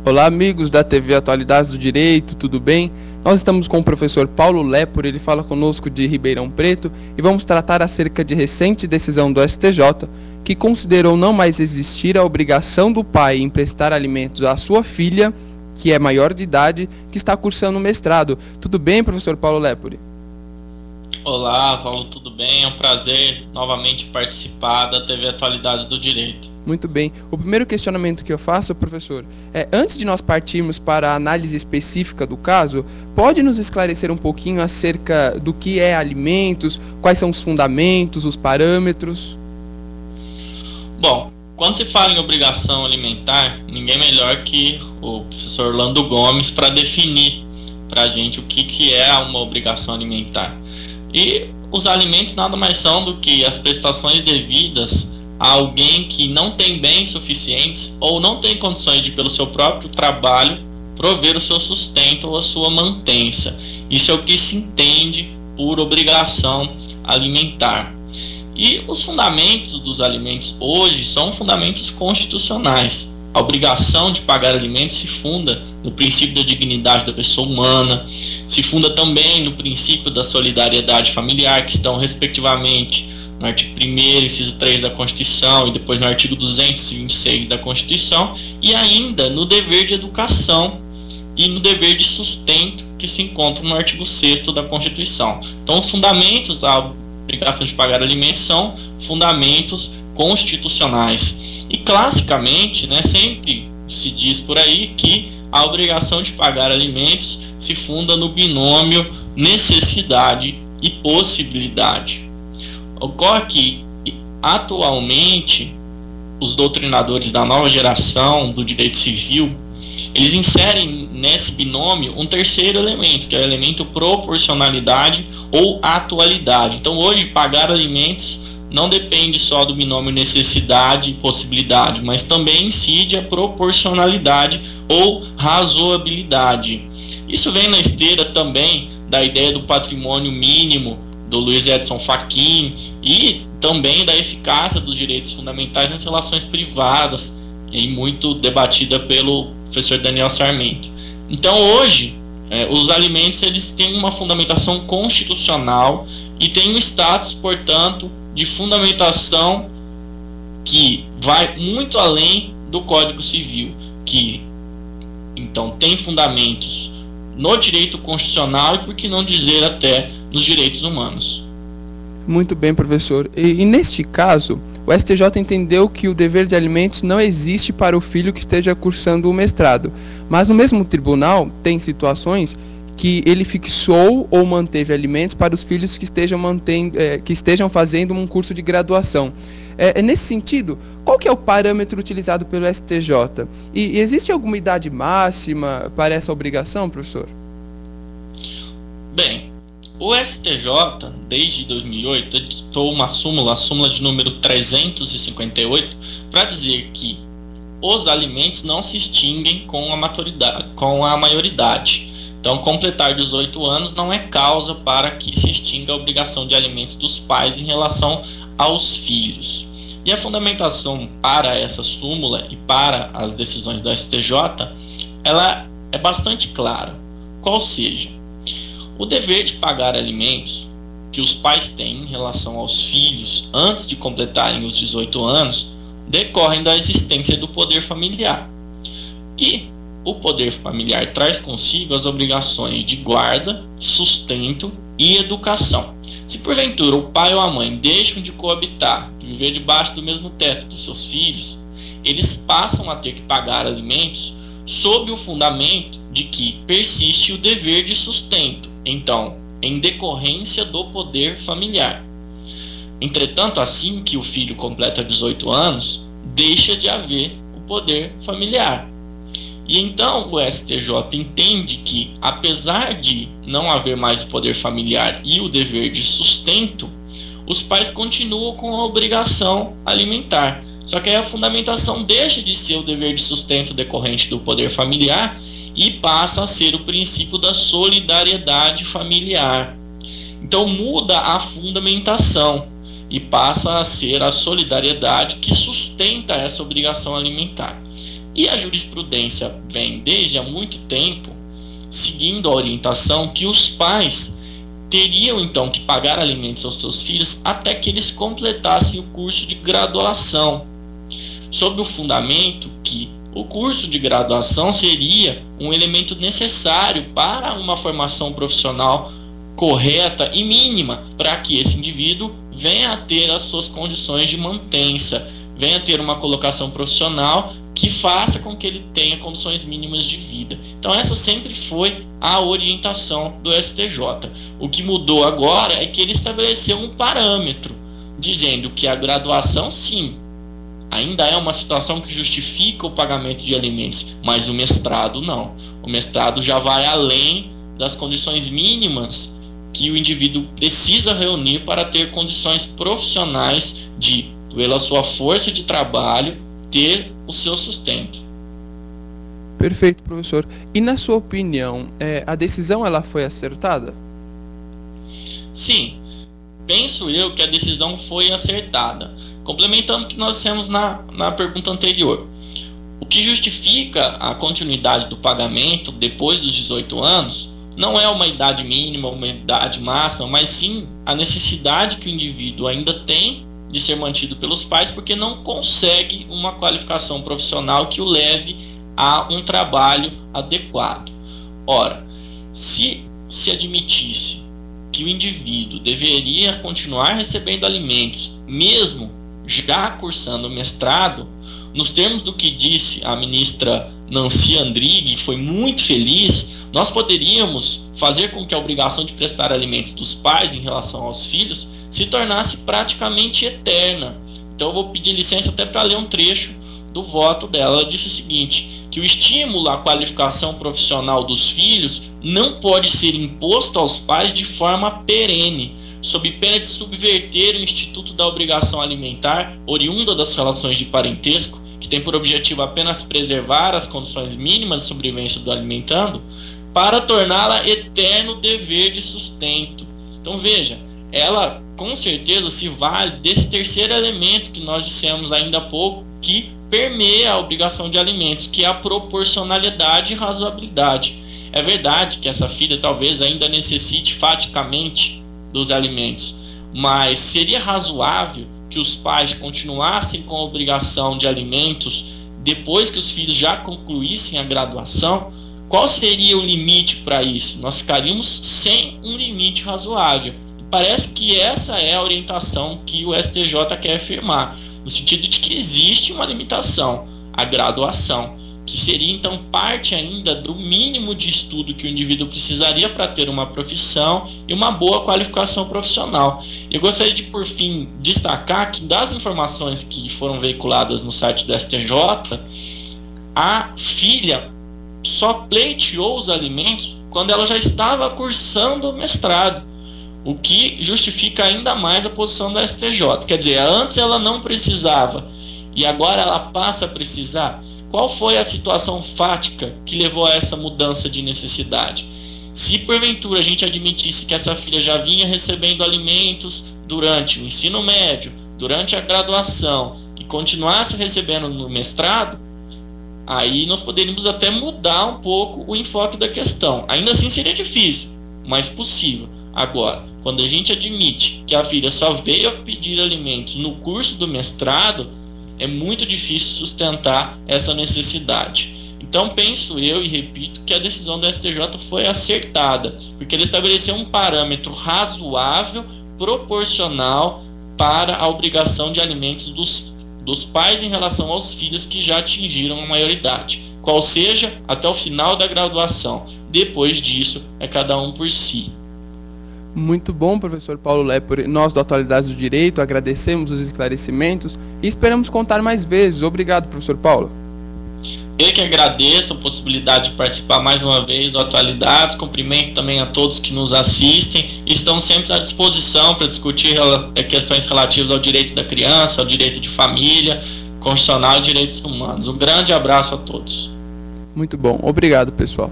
Olá, amigos da TV Atualidades do Direito, tudo bem? Nós estamos com o professor Paulo Lepore, ele fala conosco de Ribeirão Preto e vamos tratar acerca de recente decisão do STJ, que considerou não mais existir a obrigação do pai em prestar alimentos à sua filha, que é maior de idade, que está cursando o mestrado. Tudo bem, professor Paulo Lepore? Olá, Paulo, tudo bem? É um prazer novamente participar da TV Atualidades do Direito. Muito bem. O primeiro questionamento que eu faço, professor, antes de nós partirmos para a análise específica do caso, pode nos esclarecer um pouquinho acerca do que é alimentos, quais são os fundamentos, os parâmetros? Bom, quando se fala em obrigação alimentar, ninguém melhor que o professor Orlando Gomes para definir para a gente o que é uma obrigação alimentar. E os alimentos nada mais são do que as prestações devidas a alguém que não tem bens suficientes ou não tem condições de, pelo seu próprio trabalho, prover o seu sustento ou a sua mantença. Isso é o que se entende por obrigação alimentar. E os fundamentos dos alimentos hoje são fundamentos constitucionais. A obrigação de pagar alimentos se funda no princípio da dignidade da pessoa humana, se funda também no princípio da solidariedade familiar, que estão respectivamente no artigo 1º, inciso 3 da Constituição, e depois no artigo 226 da Constituição, e ainda no dever de educação e no dever de sustento, que se encontra no artigo 6º da Constituição. Então, os fundamentos da obrigação de pagar alimentos são fundamentos constitucionais. E, classicamente, sempre se diz por aí que a obrigação de pagar alimentos se funda no binômio necessidade e possibilidade. Ocorre que, atualmente, os doutrinadores da nova geração do direito civil, eles inserem nesse binômio um terceiro elemento, que é o elemento proporcionalidade ou atualidade. Então, hoje, pagar alimentos não depende só do binômio necessidade e possibilidade, mas também incide a proporcionalidade ou razoabilidade. Isso vem na esteira também da ideia do patrimônio mínimo do Luiz Edson Fachin e também da eficácia dos direitos fundamentais nas relações privadas, e muito debatida pelo professor Daniel Sarmento. Então, hoje, os alimentos eles têm uma fundamentação constitucional e têm um status, portanto, de fundamentação que vai muito além do Código Civil, que então tem fundamentos no direito constitucional e, por que não dizer, até nos direitos humanos. Muito bem, professor. E neste caso, o STJ entendeu que o dever de alimentos não existe para o filho que esteja cursando o mestrado, mas no mesmo tribunal tem situações que ele fixou ou manteve alimentos para os filhos que estejam fazendo um curso de graduação. Nesse sentido, qual que é o parâmetro utilizado pelo STJ? E existe alguma idade máxima para essa obrigação, professor? Bem, o STJ, desde 2008, editou uma súmula, a súmula de número 358, para dizer que os alimentos não se extinguem com a maioridade. Então, completar 18 anos não é causa para que se extinga a obrigação de alimentos dos pais em relação aos filhos. E a fundamentação para essa súmula e para as decisões do STJ, ela é bastante clara. Qual seja, o dever de pagar alimentos que os pais têm em relação aos filhos antes de completarem os 18 anos decorrem da existência do poder familiar. E o poder familiar traz consigo as obrigações de guarda, sustento e educação. Se porventura o pai ou a mãe deixam de coabitar, de viver debaixo do mesmo teto dos seus filhos, eles passam a ter que pagar alimentos sob o fundamento de que persiste o dever de sustento, então, em decorrência do poder familiar. Entretanto, assim que o filho completa 18 anos, deixa de haver o poder familiar. E então o STJ entende que, apesar de não haver mais o poder familiar e o dever de sustento, os pais continuam com a obrigação alimentar. Só que aí a fundamentação deixa de ser o dever de sustento decorrente do poder familiar e passa a ser o princípio da solidariedade familiar. Então muda a fundamentação e passa a ser a solidariedade que sustenta essa obrigação alimentar. E a jurisprudência vem desde há muito tempo seguindo a orientação que os pais teriam então que pagar alimentos aos seus filhos até que eles completassem o curso de graduação, sob o fundamento que o curso de graduação seria um elemento necessário para uma formação profissional correta e mínima para que esse indivíduo venha a ter as suas condições de mantença, venha a ter uma colocação profissional que faça com que ele tenha condições mínimas de vida. Então essa sempre foi a orientação do STJ. O que mudou agora é que ele estabeleceu um parâmetro, dizendo que a graduação, sim, ainda é uma situação que justifica o pagamento de alimentos, mas o mestrado não. O mestrado já vai além das condições mínimas que o indivíduo precisa reunir para ter condições profissionais de, pela sua força de trabalho, ter o seu sustento. Perfeito, professor. E na sua opinião, a decisão ela foi acertada? Sim, penso eu que a decisão foi acertada. Complementando o que nós dissemos na pergunta anterior. O que justifica a continuidade do pagamento depois dos 18 anos não é uma idade mínima, uma idade máxima, mas sim a necessidade que o indivíduo ainda tem de ser mantido pelos pais porque não consegue uma qualificação profissional que o leve a um trabalho adequado. Ora, se admitisse que o indivíduo deveria continuar recebendo alimentos, mesmo já cursando o mestrado, nos termos do que disse a ministra Nancy Andrighi, que foi muito feliz, nós poderíamos fazer com que a obrigação de prestar alimentos dos pais em relação aos filhos se tornasse praticamente eterna. Então eu vou pedir licença até para ler um trecho do voto dela. Ela disse o seguinte, que o estímulo à qualificação profissional dos filhos não pode ser imposto aos pais de forma perene, sob pena de subverter o instituto da obrigação alimentar, oriunda das relações de parentesco, que tem por objetivo apenas preservar as condições mínimas de sobrevivência do alimentando, para torná-la eterno dever de sustento. Então veja, ela com certeza se vale desse terceiro elemento que nós dissemos ainda há pouco, que permeia a obrigação de alimentos, que é a proporcionalidade e razoabilidade. É verdade que essa filha talvez ainda necessite faticamente dos alimentos, mas seria razoável que os pais continuassem com a obrigação de alimentos depois que os filhos já concluíssem a graduação? Qual seria o limite para isso? Nós ficaríamos sem um limite razoável. Parece que essa é a orientação que o STJ quer afirmar, no sentido de que existe uma limitação, a graduação, que seria então parte ainda do mínimo de estudo que o indivíduo precisaria para ter uma profissão e uma boa qualificação profissional. Eu gostaria de, por fim, destacar que das informações que foram veiculadas no site do STJ, a filha só pleiteou os alimentos quando ela já estava cursando o mestrado, o que justifica ainda mais a posição do STJ. Quer dizer, antes ela não precisava e agora ela passa a precisar. Qual foi a situação fática que levou a essa mudança de necessidade? Se porventura a gente admitisse que essa filha já vinha recebendo alimentos durante o ensino médio, durante a graduação e continuasse recebendo no mestrado, aí nós poderíamos até mudar um pouco o enfoque da questão. Ainda assim seria difícil, mas possível. Agora, quando a gente admite que a filha só veio a pedir alimentos no curso do mestrado, é muito difícil sustentar essa necessidade. Então penso eu e repito que a decisão do STJ foi acertada, porque ele estabeleceu um parâmetro razoável, proporcional para a obrigação de alimentos dos pais em relação aos filhos que já atingiram a maioridade, qual seja até o final da graduação. Depois disso é cada um por si. Muito bom, professor Paulo Lepore. Nós do Atualidades do Direito agradecemos os esclarecimentos e esperamos contar mais vezes. Obrigado, professor Paulo. Eu que agradeço a possibilidade de participar mais uma vez do Atualidades. Cumprimento também a todos que nos assistem. Estão sempre à disposição para discutir questões relativas ao direito da criança, ao direito de família, constitucional e direitos humanos. Um grande abraço a todos. Muito bom. Obrigado, pessoal.